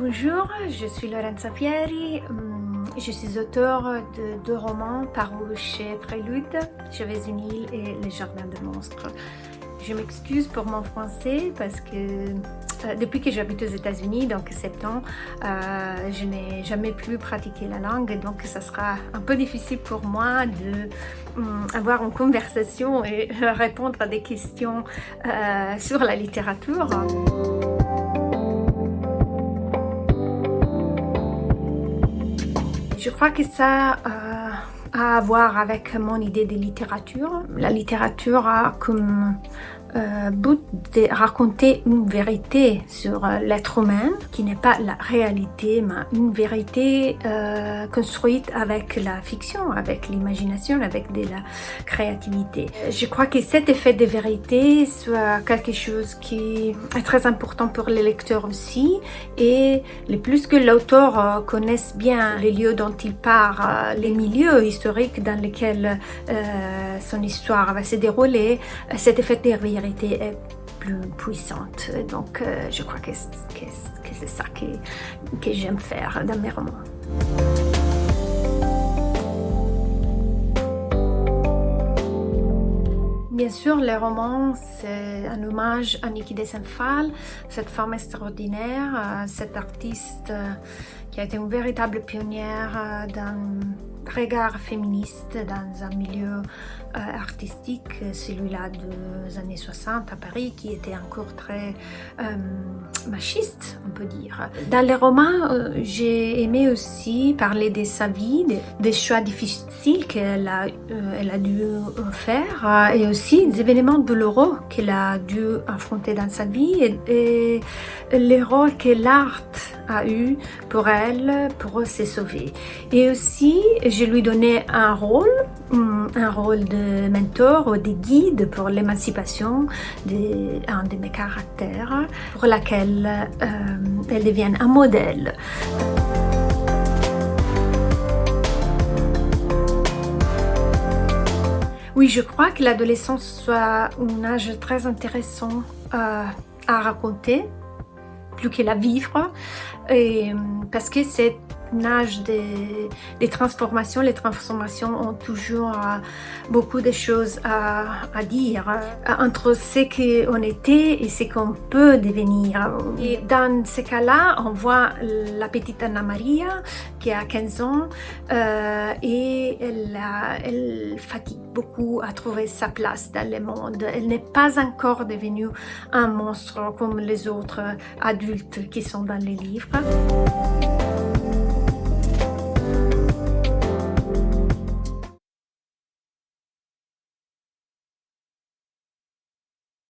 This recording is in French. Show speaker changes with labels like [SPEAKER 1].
[SPEAKER 1] Bonjour, je suis Lorenza Pieri, je suis auteure de 2 romans parus chez Prélude, Je vais une île et Les jardins de monstres. Je m'excuse pour mon français parce que depuis que j'habite aux États-Unis, donc 7 ans, je n'ai jamais plus pratiqué la langue, donc ça sera un peu difficile pour moi de avoir une conversation et répondre à des questions sur la littérature. Je crois que ça a à voir avec mon idée de littérature. La littérature a comme but de raconter une vérité sur l'être humain, qui n'est pas la réalité, mais une vérité construite avec la fiction, avec l'imagination, avec de la créativité. Je crois que cet effet de vérité soit quelque chose qui est très important pour les lecteurs aussi, et le plus que l'auteur connaisse bien les lieux dont il part, les milieux historiques dans lesquels son histoire va se dérouler, cet effet de vérité est plus puissante. Donc je crois que c'est ça que j'aime faire dans mes romans. Bien sûr, les romans, c'est un hommage à Niki de Saint-Phalle, cette femme extraordinaire, cette artiste qui a été une véritable pionnière d'un regard féministe dans un milieu artistique, celui-là des années 60 à Paris, qui était encore très machiste, on peut dire. Dans les romans, j'ai aimé aussi parler de sa vie, des choix difficiles qu'elle a dû faire, et aussi des événements douloureux qu'elle a dû affronter dans sa vie, et les rôles que l'art a eu pour elle, pour se sauver. Et aussi, je lui donnais un rôle de mentor ou de guide pour l'émancipation d'un de mes caractères, pour laquelle elle devienne un modèle. Oui, je crois que l'adolescence soit un âge très intéressant à raconter, plus que la vivre, et parce que c'est un âge des transformations. Les transformations ont toujours beaucoup de choses à dire entre ce qu'on était et ce qu'on peut devenir. Et dans ce cas-là, on voit la petite Anna Maria qui a 15 ans et elle fatigue beaucoup à trouver sa place dans le monde. Elle n'est pas encore devenue un monstre comme les autres adultes qui sont dans les livres.